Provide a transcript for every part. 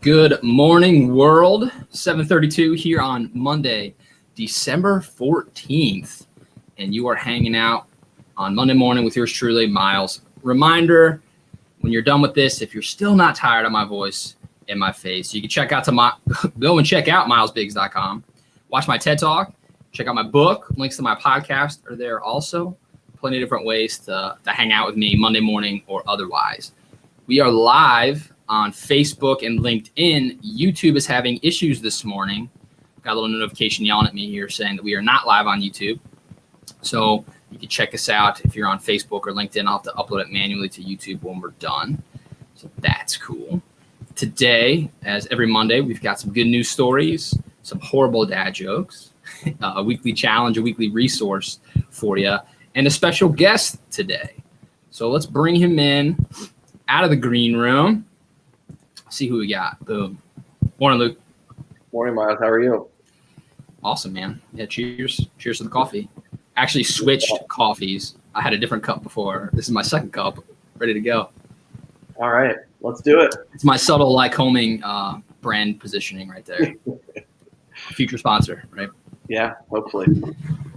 Good morning, world. 7:32 here on Monday, December 14th. And you are hanging out on Monday morning with yours truly, Myles. Reminder, when you're done with this, if you're still not tired of my voice and my face, you can go and check out milesbiggs.com. Watch my TED Talk. Check out my book. Links to my podcast are there also. Plenty of different ways to hang out with me Monday morning or otherwise. We are live on Facebook and LinkedIn. YouTube is having issues this morning. Got a little notification yelling at me here saying that we are not live on YouTube. So you can check us out if you're on Facebook or LinkedIn. I'll have to upload it manually to YouTube when we're done. So that's cool. Today, as every Monday, we've got some good news stories, some horrible dad jokes, a weekly challenge, a weekly resource for you, and a special guest today. So let's bring him in out of the green room. See who we got. Boom. Morning, Luke. Morning, Myles. How are you? Awesome, man. Yeah, cheers. Cheers to the coffee. Actually switched coffees. I had a different cup before. This is my second cup. Ready to go. All right. Let's do it. It's my subtle Lycoming brand positioning right there. Future sponsor, right? Yeah, hopefully.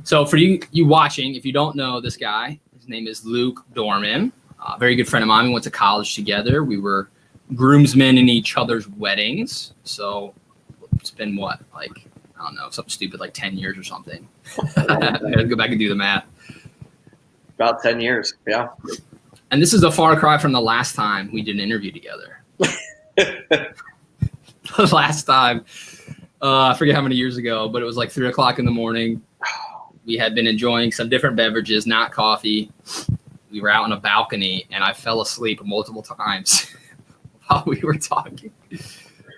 So for you watching, if you don't know this guy, his name is Luke Dohrman. A very good friend of mine. We went to college together. We were groomsmen in each other's weddings. So it's been what, like, I don't know, something stupid like 10 years or something. I gotta go back and do the math. About 10 years, yeah. And this is a far cry from the last time we did an interview together. The last time, I forget how many years ago, but it was like 3 o'clock in the morning. We had been enjoying some different beverages, not coffee. We were out on a balcony, and I fell asleep multiple times while we were talking.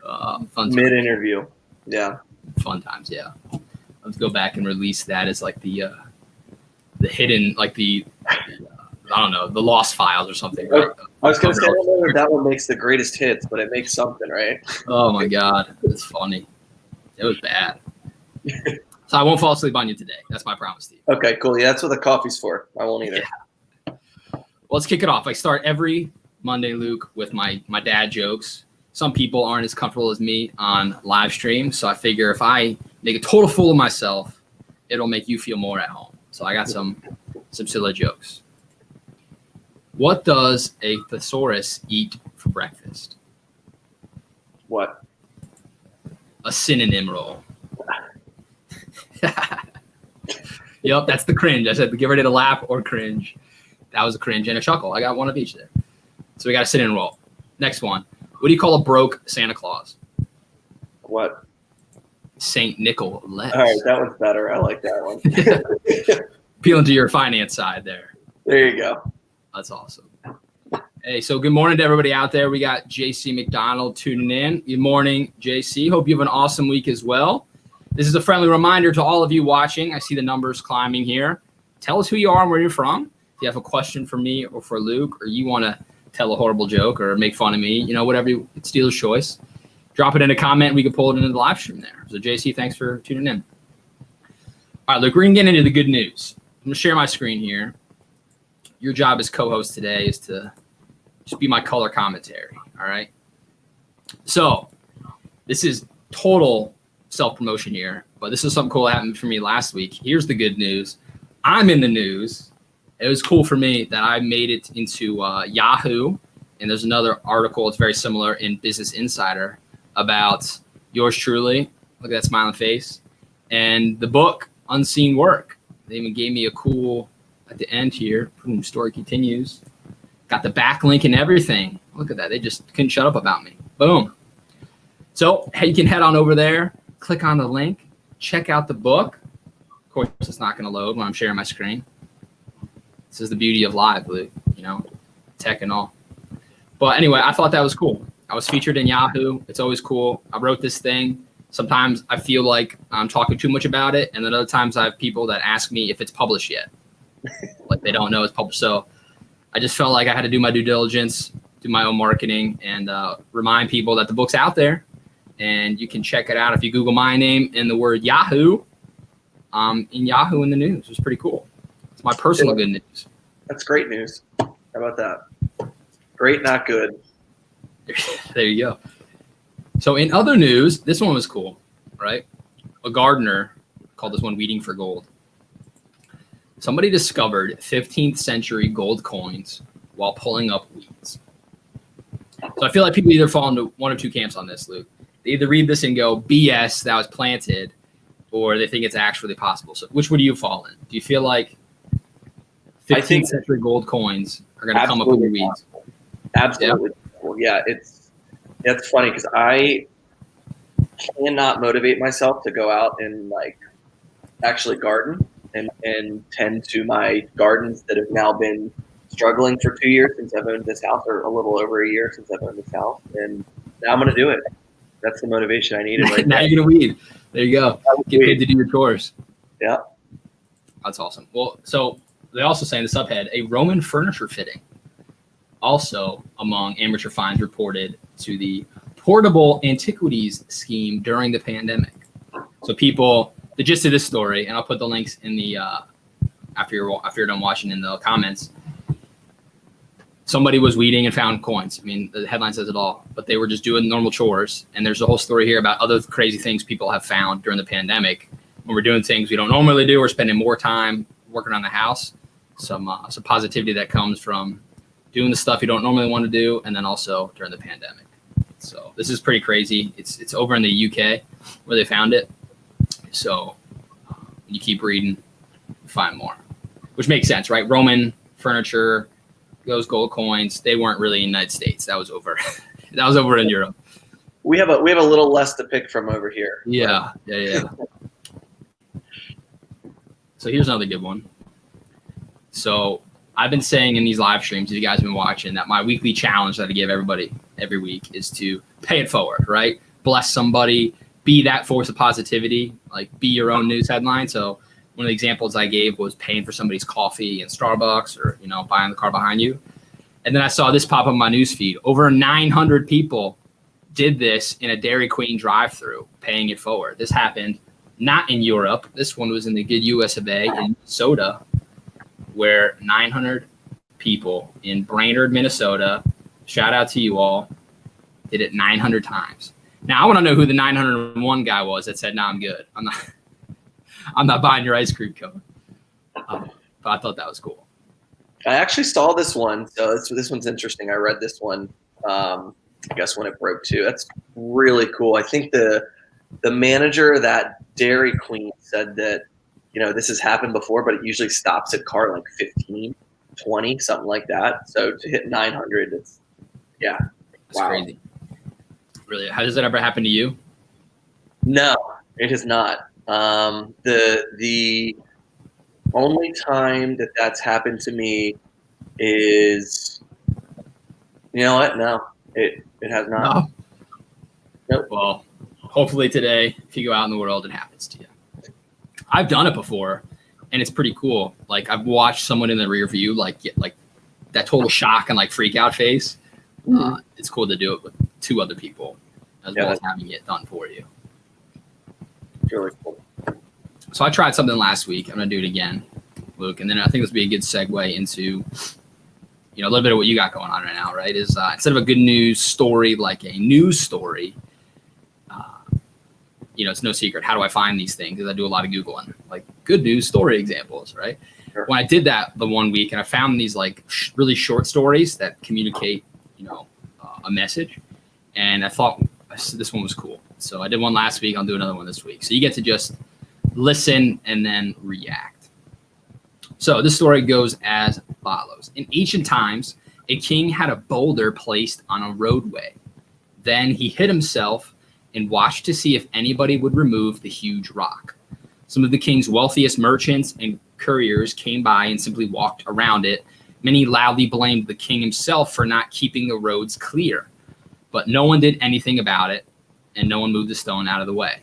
Fun times. Mid-interview, yeah. Fun times, yeah. Let's go back and release that as like the hidden, like the I don't know, the lost files or something. Right? I was going to say, I don't know if that one makes the greatest hits, but it makes something, right? Oh, my God. It's funny. It was bad. So I won't fall asleep on you today. That's my promise to you. Okay, cool. Yeah, that's what the coffee's for. I won't either. Yeah. Well, let's kick it off. I start every Monday, Luke, with my dad jokes. Some people aren't as comfortable as me on live stream, so I figure if I make a total fool of myself, it'll make you feel more at home. So I got some silly jokes. What does a thesaurus eat for breakfast? What? A synonym roll. Yep, that's the cringe. I said get ready to laugh or cringe. That was a cringe and a chuckle. I got one of each there. So we got a synonym roll. Next one. What do you call a broke Santa Claus? What? Saint Nicholas. All right, that one's better. I like that one. Appealing to your finance side there. There you go. That's awesome. Hey, so good morning to everybody out there. We got JC McDonald tuning in. Good morning, JC. Hope you have an awesome week as well. This is a friendly reminder to all of you watching. I see the numbers climbing here. Tell us who you are and where you're from. If you have a question for me or for Luke, or you want to tell a horrible joke or make fun of me, whatever, it's dealer's choice. Drop it in a comment. We can pull it into the live stream there. So JC, thanks for tuning in. All right, Luke, we're going to get into the good news. I'm going to share my screen here. Your job as co-host today is to just be my color commentary. All right. So this is total self-promotion here, but this is something cool that happened for me last week. Here's the good news. I'm in the news. It was cool for me that I made it into Yahoo, and there's another article, it's very similar, in Business Insider about yours truly. Look at that smiling face. And the book, Unseen Work. They even gave me a cool, at the end here, boom, story continues. Got the backlink and everything. Look at that. They just couldn't shut up about me. Boom. So hey, you can head on over there, click on the link, check out the book. Of course, it's not going to load when I'm sharing my screen. This is the beauty of live, Luke, tech and all. But anyway, I thought that was cool. I was featured in Yahoo. It's always cool. I wrote this thing. Sometimes I feel like I'm talking too much about it. And then other times I have people that ask me if it's published yet. Like they don't know it's published. So I just felt like I had to do my due diligence, do my own marketing, and remind people that the book's out there. And you can check it out if you Google my name and the word Yahoo. In Yahoo in the news. It's pretty cool. It's my personal good news. That's great news. How about that? Great, not good. There you go. So in other news, this one was cool, right? A gardener called this one Weeding for Gold. Somebody discovered 15th century gold coins while pulling up weeds. So I feel like people either fall into one of two camps on this, Luke. They either read this and go, BS, that was planted, or they think it's actually possible. So which would you fall in? Do you feel like 15th century gold coins are going to come up in your weeds? Absolutely. Yeah, it's funny because I cannot motivate myself to go out and like actually garden and tend to my gardens that have now been struggling for 2 years since I've owned this house, or a little over a year since I've owned this house, and now I'm going to do it. That's the motivation I needed. Right now you're going to weed. There you go. Get paid to do your chores. Yeah. That's awesome. Well, so they also say in the subhead, a Roman furniture fitting also among amateur finds reported to the portable antiquities scheme during the pandemic. So people, the gist of this story, and I'll put the links in the after you're done watching in the comments. Somebody was weeding and found coins. I mean, the headline says it all, but they were just doing normal chores. And there's a whole story here about other crazy things people have found during the pandemic. When we're doing things we don't normally do, we're spending more time working on the house. Some positivity that comes from doing the stuff you don't normally want to do, and then also during the pandemic. So this is pretty crazy. It's over in the UK where they found it. So you keep reading, find more, which makes sense, right? Roman furniture, those gold coins, they weren't really in the United States. That was over. That was over in Europe. We have a little less to pick from over here. Yeah. So here's another good one. So I've been saying in these live streams, if you guys have been watching, that my weekly challenge that I give everybody every week is to pay it forward, right? Bless somebody, be that force of positivity, like be your own news headline. So one of the examples I gave was paying for somebody's coffee in Starbucks, or, buying the car behind you. And then I saw this pop up on my news feed. Over 900 people did this in a Dairy Queen drive-through, paying it forward. This happened not in Europe. This one was in the good US of A in Minnesota, where 900 people in Brainerd, Minnesota, shout out to you all, did it 900 times. Now, I want to know who the 901 guy was that said, "No, I'm good. I'm not buying your ice cream cone." But I thought that was cool. I actually saw this one. So this one's interesting. I read this one, I guess, when it broke too. That's really cool. I think the manager of that Dairy Queen said that, this has happened before, but it usually stops at car like 15, 20, something like that. So to hit 900, it's wow. Crazy. Really? How does that ever happen to you? No, it has not. The only time that's happened to me is, you know what? No, it has not. No. Nope. Well, hopefully today, if you go out in the world, it happens to you. I've done it before, and it's pretty cool. Like, I've watched someone in the rear view get that total shock and freak out face. It's cool to do it with two other people, as well as having it done for you. Really cool. So I tried something last week. I'm gonna do it again, Luke, and then I think this would be a good segue into a little bit of what you got going on right now. Right? Is instead of a good news story, like a news story. It's no secret. How do I find these things? Because I do a lot of Googling, like good news story examples, right? Sure. When I did that the one week, and I found these really short stories that communicate, a message, and I thought this one was cool. So I did one last week. I'll do another one this week. So you get to just listen and then react. So this story goes as follows. In ancient times, a king had a boulder placed on a roadway. Then he hid himself and watched to see if anybody would remove the huge rock. Some of the king's wealthiest merchants and couriers came by and simply walked around it. Many loudly blamed the king himself for not keeping the roads clear, but no one did anything about it, and no one moved the stone out of the way.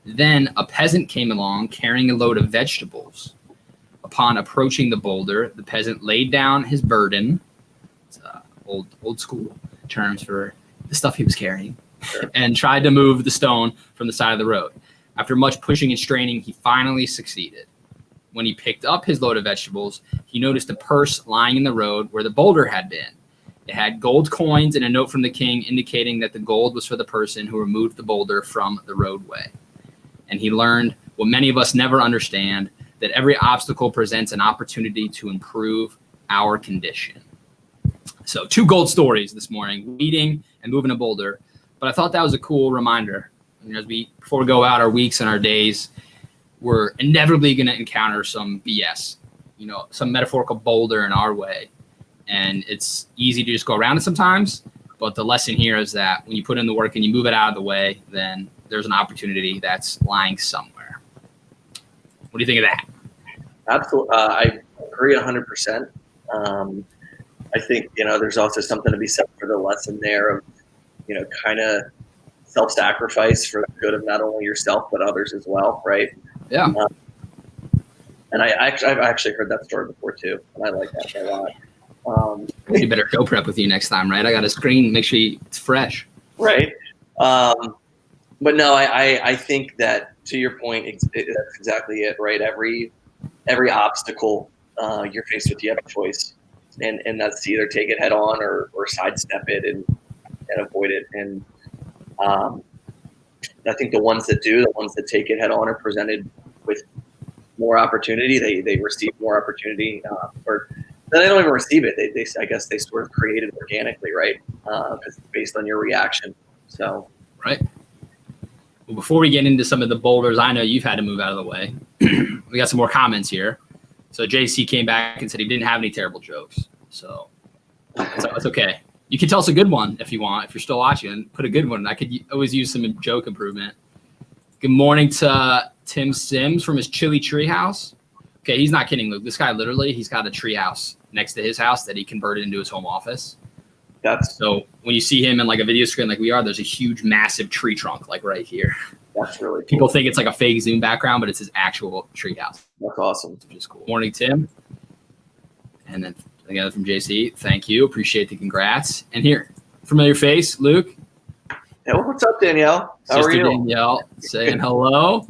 Then a peasant came along carrying a load of vegetables. Upon approaching the boulder, the peasant laid down his burden. It's old school terms for the stuff he was carrying. Sure. And tried to move the stone from the side of the road. After much pushing and straining, he finally succeeded. When he picked up his load of vegetables, he noticed a purse lying in the road where the boulder had been. It had gold coins and a note from the king indicating that the gold was for the person who removed the boulder from the roadway. And he learned what many of us never understand, that every obstacle presents an opportunity to improve our condition. So 2 gold stories this morning, weeding and moving a boulder. But I thought that was a cool reminder. As before we go out our weeks and our days, we're inevitably going to encounter some BS, some metaphorical boulder in our way. And it's easy to just go around it sometimes. But the lesson here is that when you put in the work and you move it out of the way, then there's an opportunity that's lying somewhere. What do you think of that? Absolutely. I agree 100%. I think, there's also something to be said for the lesson there of, kind of self-sacrifice for the good of not only yourself, but others as well. Right. Yeah. And I've actually heard that story before too. And I like that a lot. You better show prep with you next time, right? I got a screen, make sure it's fresh. Right. But no, I think that, to your point, that's exactly it, right? Every obstacle you're faced with, you have a choice, and that's to either take it head on or sidestep it and avoid it. And I think the ones that take it head on are presented with more opportunity. They receive more opportunity, or they don't even receive it. They I guess they sort of create it organically, right? Because it's based on your reaction. So right. Well, before we get into some of the boulders, I know you've had to move out of the way. We got some more comments here. So JC came back and said he didn't have any terrible jokes. So it's okay. You can tell us a good one if you want. If you're still watching, put a good one. I could always use some joke improvement. Good morning to Tim Sims from his chili tree house. Okay, he's not kidding, Luke. This guy he's got a tree house next to his house that he converted into his home office. So when you see him in like a video screen like we are, there's a huge, massive tree trunk like right here. That's really cool. People think it's like a fake Zoom background, but it's his actual tree house. That's awesome. Which is cool. Morning, Tim. And then again from JC, thank you. Appreciate the congrats. And here, familiar face, Luke. Hey, what's up, Danielle? How are you? Danielle saying hello.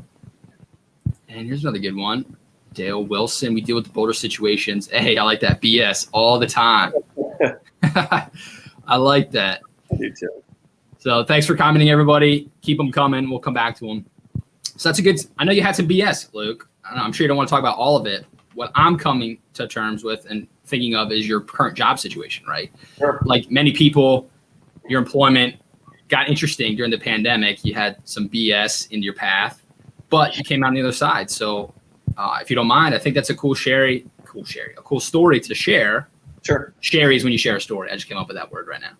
And here's another good one. Dale Wilson. We deal with the boulder situations. Hey, I like that. BS all the time. I like that. I do too. So thanks for commenting, everybody. Keep them coming. We'll come back to them. So that's a good. I know you had some BS, Luke. I'm sure you don't want to talk about all of it. What I'm coming to terms with and thinking of is your current job situation, right? Sure. Like many people, your employment got interesting during the pandemic. You had some BS into your path, but you came out on the other side. So if you don't mind, I think that's a cool story to share. Sure. Sherry's when you share a story. I just came up with that word right now.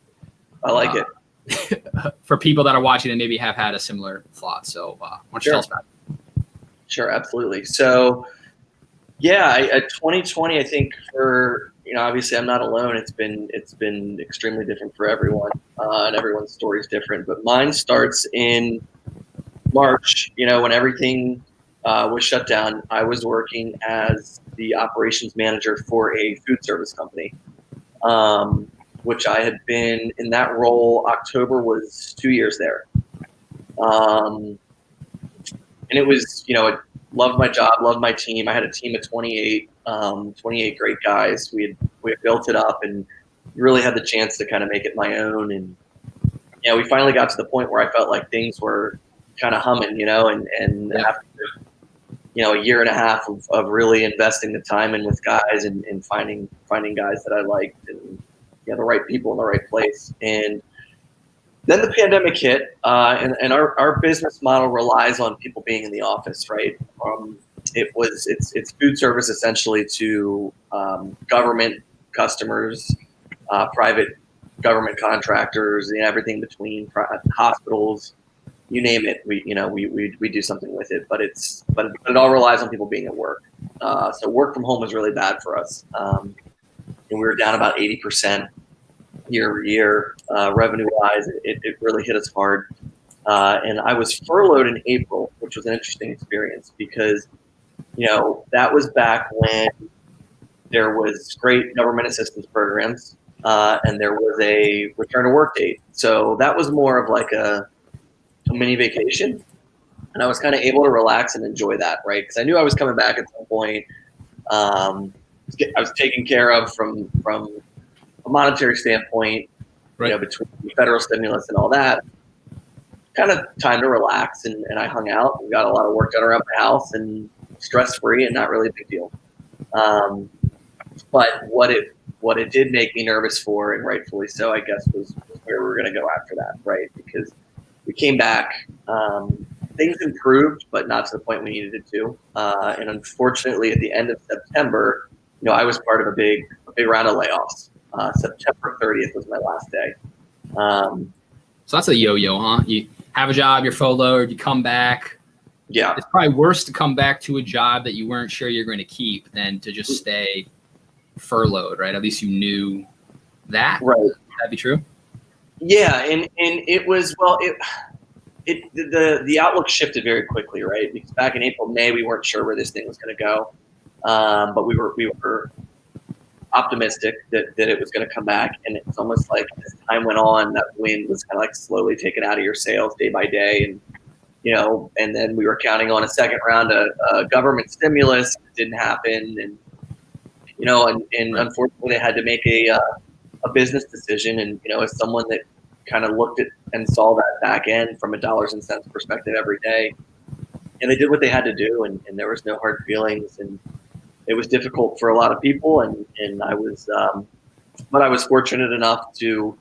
I like it. For people that are watching and maybe have had a similar thought. So why don't you tell us about it? Sure, absolutely. So, yeah, 2020, I think for, obviously I'm not alone. It's been extremely different for everyone, and everyone's story is different. But mine starts in March, when everything was shut down. I was working as the operations manager for a food service company, which I had been in that role. October was 2 years there. And it was, I loved my job, loved my team. I had a team of 28 great guys. We had built it up and really had the chance to kind of make it my own. And, we finally got to the point where I felt like things were kind of humming, and after, a year and a half of really investing the time in with guys and finding guys that I liked and, the right people in the right place. And then the pandemic hit, and our business model relies on people being in the office, right? It's food service essentially to government customers, private government contractors, and everything between, hospitals, you name it. We do something with it, but it all relies on people being at work. So work from home was really bad for us, and we were down about 80% year over year, revenue wise. It really hit us hard. And I was furloughed in April, which was an interesting experience because, that was back when there was great government assistance programs, and there was a return to work date. So that was more of like a mini vacation. And I was kind of able to relax and enjoy that, right? Because I knew I was coming back at some point. I was taken care of from a monetary standpoint, Right. between federal stimulus and all that, kind of time to relax. And I hung out. We got a lot of work done around my house and stress free and not really a big deal. But what it did make me nervous for, and rightfully so, I guess, was where we were going to go after that, right? Because we came back, things improved, but not to the point we needed it to. And unfortunately, at the end of September, I was part of a big round of layoffs. September 30th was my last day. So that's a yo-yo, huh? You have a job, you're furloughed, you come back. Yeah. It's probably worse to come back to a job that you weren't sure you're going to keep than to just stay furloughed, right? At least you knew that. Right. Would that be true? Yeah, and it was, well, the outlook shifted very quickly, right? Because back in April, May, we weren't sure where this thing was going to go, but we were optimistic that it was going to come back. And it's almost like as time went on, that wind was kind of like slowly taken out of your sails day by day, and and then we were counting on a second round of government stimulus. It didn't happen, and and unfortunately, they had to make a business decision. And as someone that kind of looked at and saw that back end from a dollars and cents perspective every day, and they did what they had to do, and there was no hard feelings, and it was difficult for a lot of people, and I was, but I was fortunate enough to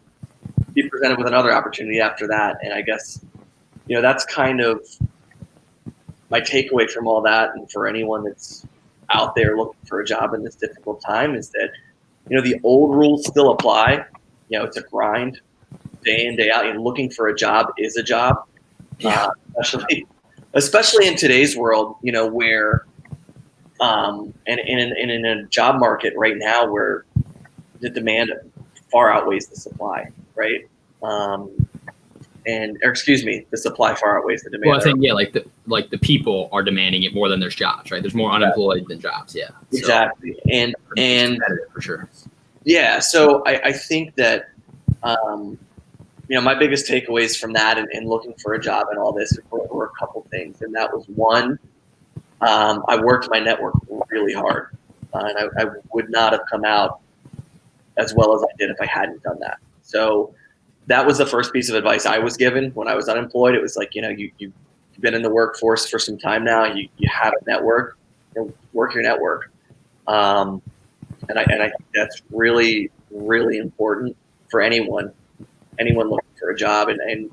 be presented with another opportunity after that, and I guess that's kind of my takeaway from all that, and for anyone that's out there looking for a job in this difficult time, is that the old rules still apply. It's a grind, day in, day out. And looking for a job is a job, especially in today's world. Where and in a job market right now where the demand far outweighs the supply, right? The supply far outweighs the demand. Well, I think like the people are demanding it more than there's jobs, right? There's more unemployed than jobs. Yeah, exactly. So, and for sure. Yeah, so I think that my biggest takeaways from that and looking for a job and all this were a couple things, and that was one. I worked my network really hard, and I would not have come out as well as I did if I hadn't done that. So that was the first piece of advice I was given when I was unemployed. It was like, you've been in the workforce for some time now. You have a network. Work your network, and I think that's really, really important for anyone looking for a job, and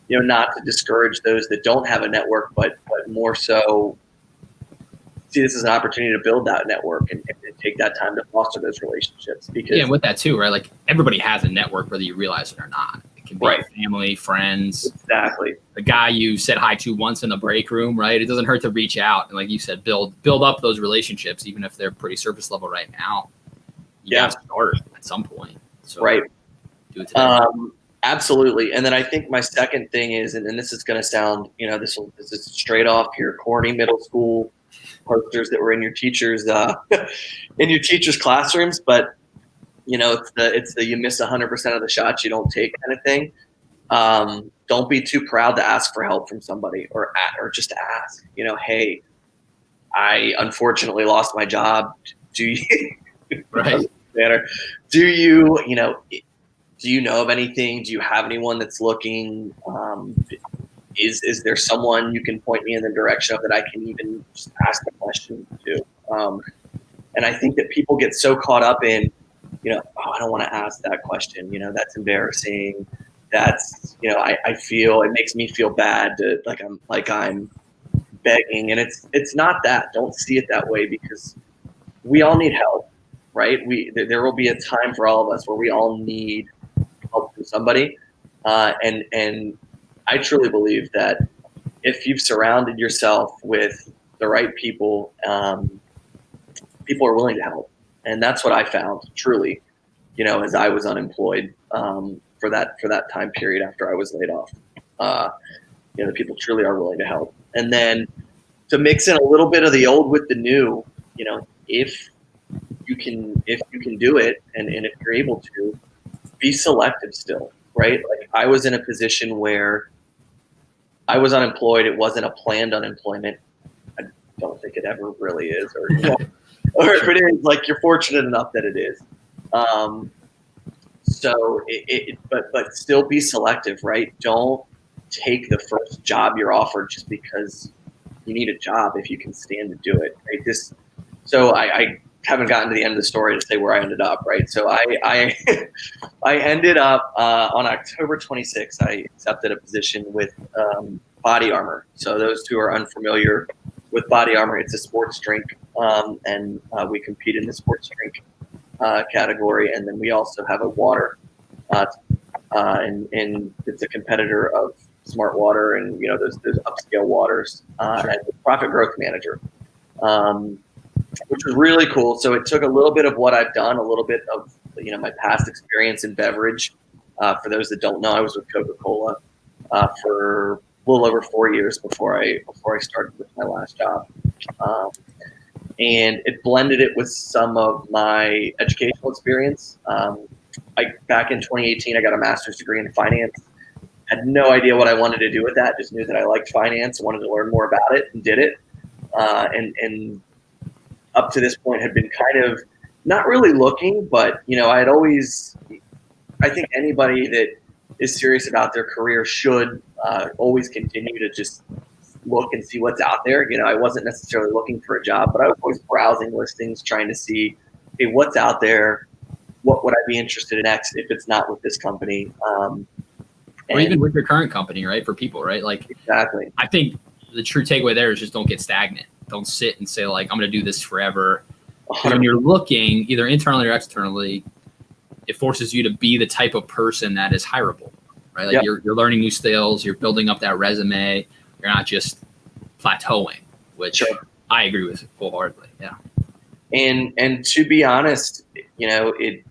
not to discourage those that don't have a network, but more so see this as an opportunity to build that network and take that time to foster those relationships. Because and with that too, right? Like everybody has a network, whether you realize it or not. It can be family, friends. Exactly. The guy you said hi to once in the break room, right? It doesn't hurt to reach out and, like you said, build up those relationships, even if they're pretty surface level right now. You gotta start at some point. So do it today. Absolutely. And then I think my second thing is, and this is going to sound, this is straight off your corny middle school posters that were in your teachers' classrooms, but it's the you miss 100% of the shots you don't take kind of thing. Don't be too proud to ask for help from somebody, or just ask. Hey, I unfortunately lost my job. Do you? Right. Do you? Do you know of anything? Do you have anyone that's looking? Is there someone you can point me in the direction of that I can even just ask the question to? And I think that people get so caught up in, I don't want to ask that question. That's embarrassing. That's, I feel, it makes me feel bad to I'm begging. And it's not that. Don't see it that way, because we all need help, right? There will be a time for all of us where we all need help from somebody. And I truly believe that if you've surrounded yourself with the right people, people are willing to help. And that's what I found, truly, as I was unemployed for that time period after I was laid off. The people truly are willing to help. And then to mix in a little bit of the old with the new, if you can do it, and if you're able to, be selective still, right? Like, I was in a position where I was unemployed. It wasn't a planned unemployment. I don't think it ever really is, or if it is, like, you're fortunate enough that it is. So but still be selective, right? Don't take the first job you're offered just because you need a job if you can stand to do it. Right? So I haven't gotten to the end of the story to say where I ended up, right? So I I ended up on October 26th. I accepted a position with Body Armor. So those who are unfamiliar with Body Armor, it's a sports drink, and we compete in the sports drink category, and then we also have a water, and it's a competitor of Smart Water, and those upscale waters, Sure. as a profit growth manager. Which was really cool. So it took a little bit of what I've done, a little bit of my past experience in beverage. For those that don't know, I was with Coca-Cola for a little over 4 years before I started with my last job, and it blended it with some of my educational experience. Back in 2018, I got a master's degree in finance. Had no idea what I wanted to do with that. Just knew that I liked finance, wanted to learn more about it, and did it. And up to this point had been kind of not really looking, but I think anybody that is serious about their career should always continue to just look and see what's out there. I wasn't necessarily looking for a job, but I was always browsing listings, trying to see, hey, what's out there? What would I be interested in next if it's not with this company? Or even with your current company, right? For people, right? Like, exactly. I think the true takeaway there is just don't get stagnant. Don't sit and say, like, I'm going to do this forever. When you're looking, either internally or externally, it forces you to be the type of person that is hireable, right? Like, you're learning new skills, you're building up that resume. You're not just plateauing, which I agree with wholeheartedly. Yeah. And to be honest, it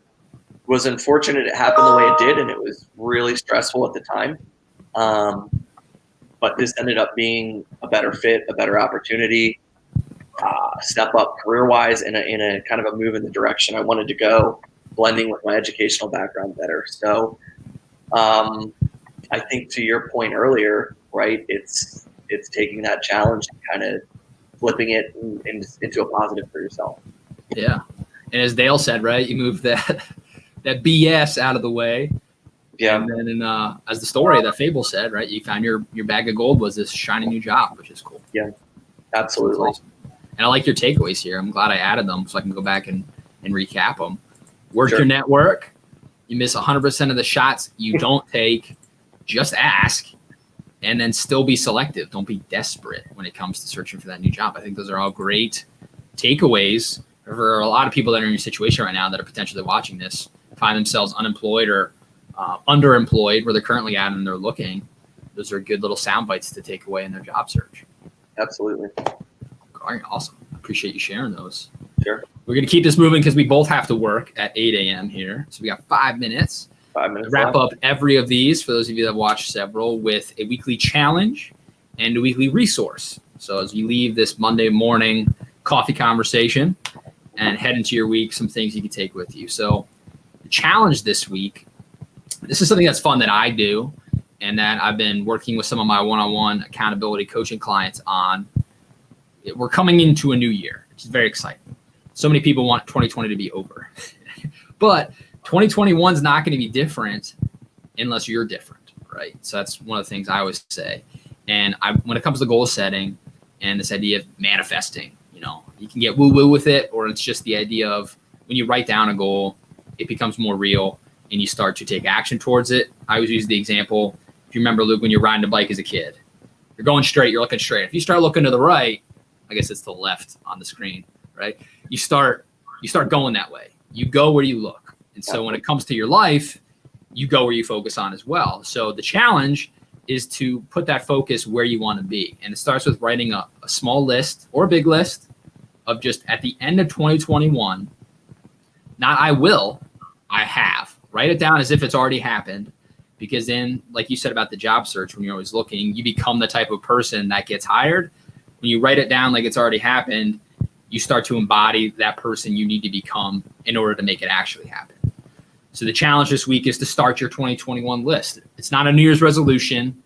was unfortunate it happened the way it did, and it was really stressful at the time. But this ended up being a better fit, a better opportunity, step up career-wise in a kind of a move in the direction I wanted to go, blending with my educational background better. So I think to your point earlier, right, it's taking that challenge and kind of flipping it into a positive for yourself. Yeah. And as Dale said, right, you move that BS out of the way. Yeah. And then as the story, that fable said, right, you found your bag of gold was this shiny new job, which is cool. Yeah, absolutely. Awesome. And I like your takeaways here. I'm glad I added them so I can go back and recap them. Work your network. You miss 100% of the shots you don't take. Just ask. And then still be selective. Don't be desperate when it comes to searching for that new job. I think those are all great takeaways for a lot of people that are in your situation right now that are potentially watching this, find themselves unemployed or underemployed where they're currently at and they're looking. Those are good little sound bites to take away in their job search. Absolutely. All right, awesome. Appreciate you sharing those. Sure. We're going to keep this moving because we both have to work at 8 a.m. here. So we got 5 minutes. 5 minutes. Wrap up every of these, for those of you that have watched several, with a weekly challenge and a weekly resource. So as you leave this Monday morning coffee conversation and head into your week, some things you can take with you. So the challenge this week, this is something that's fun that I do and that I've been working with some of my one-on-one accountability coaching clients on. We're coming into a new year, which is very exciting. So many people want 2020 to be over. But 2021 is not going to be different unless you're different, right? So that's one of the things I always say. And when it comes to goal setting and this idea of manifesting, you can get woo-woo with it, or it's just the idea of when you write down a goal, it becomes more real and you start to take action towards it. I always use the example, if you remember, Luke, when you're riding a bike as a kid, you're going straight, you're looking straight. If you start looking to the right, I guess it's to the left on the screen, right? You start going that way. You go where you look. And so when it comes to your life, you go where you focus on as well. So the challenge is to put that focus where you want to be. And it starts with writing a small list or a big list of just at the end of 2021, not I will, I have. Write it down as if it's already happened, because then, like you said about the job search, when you're always looking, you become the type of person that gets hired. When you write it down like it's already happened, you start to embody that person you need to become in order to make it actually happen. So the challenge this week is to start your 2021 list. It's not a New Year's resolution.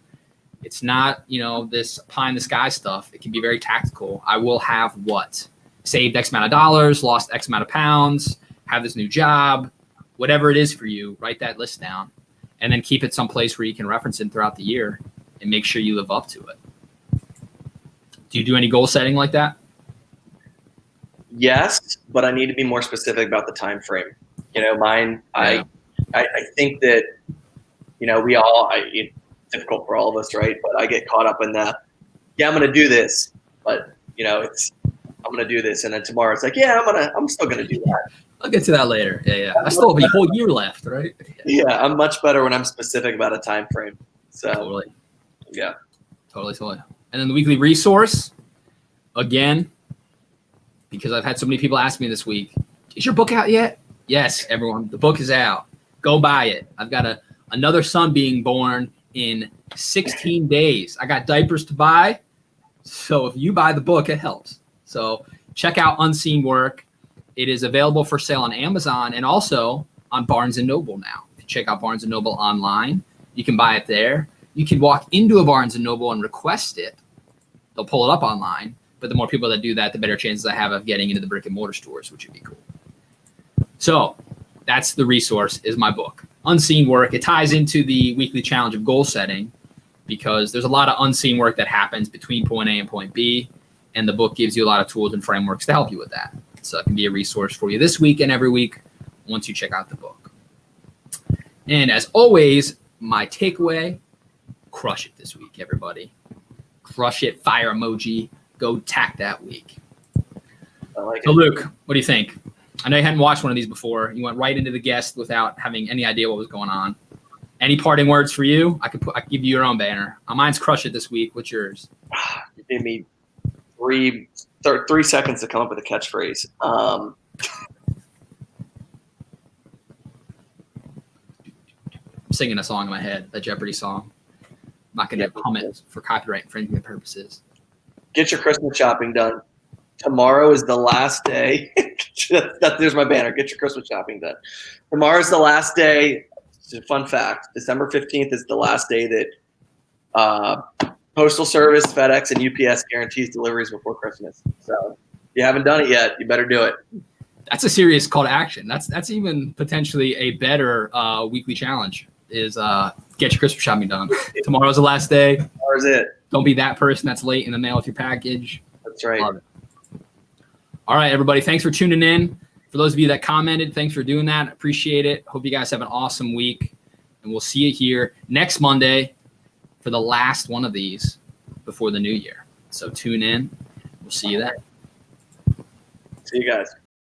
It's not, this pie in the sky stuff. It can be very tactical. I will have what? Saved X amount of dollars, lost X amount of pounds, have this new job, whatever it is for you, write that list down and then keep it someplace where you can reference it throughout the year and make sure you live up to it. Do you do any goal setting like that? Yes, but I need to be more specific about the time frame. Mine. Yeah. I think that it's difficult for all of us, right? But I get caught up in I'm going to do this, but I'm going to do this, and then tomorrow it's like, I'm still going to do that. I'll get to that later. Yeah. I still have a whole year left, right? Yeah, I'm much better when I'm specific about a time frame. So Totally. Yeah. Totally. And then the weekly resource, again, because I've had so many people ask me this week, is your book out yet? Yes, everyone, the book is out. Go buy it. I've got another son being born in 16 days. I got diapers to buy. So if you buy the book, it helps. So check out Unseen Work. It is available for sale on Amazon and also on Barnes & Noble now. If you check out Barnes & Noble online, you can buy it there. You can walk into a Barnes & Noble and request it. They'll pull it up online. But the more people that do that, the better chances I have of getting into the brick and mortar stores, which would be cool. So that's the resource, is my book, Unseen Work. It ties into the weekly challenge of goal setting because there's a lot of unseen work that happens between point A and point B. And the book gives you a lot of tools and frameworks to help you with that. So it can be a resource for you this week and every week once you check out the book. And as always, my takeaway, crush it this week, everybody. Crush it, fire emoji, go tack that week. I like So it. Luke, what do you think? I know you hadn't watched one of these before. You went right into the guest without having any idea what was going on. Any parting words for you? I could give you your own banner. Mine's crush it this week. What's yours? You gave me 3 seconds to come up with a catchphrase. I'm singing a song in my head, a Jeopardy song. I'm not going to hum it for copyright infringement purposes. Get your Christmas shopping done. Tomorrow is the last day. There's my banner. Get your Christmas shopping done. Tomorrow is the last day. It's a fun fact. December 15th is the last day that Postal Service, FedEx, and UPS guarantees deliveries before Christmas. So if you haven't done it yet, you better do it. That's a serious call to action. That's even potentially a better weekly challenge is get your Christmas shopping done. Tomorrow's the last day. Tomorrow's it. Don't be that person that's late in the mail with your package. That's right. Love it. All right, everybody. Thanks for tuning in. For those of you that commented, thanks for doing that. Appreciate it. Hope you guys have an awesome week. And we'll see you here next Monday for the last one of these before the new year. So tune in. We'll see you then. See you guys.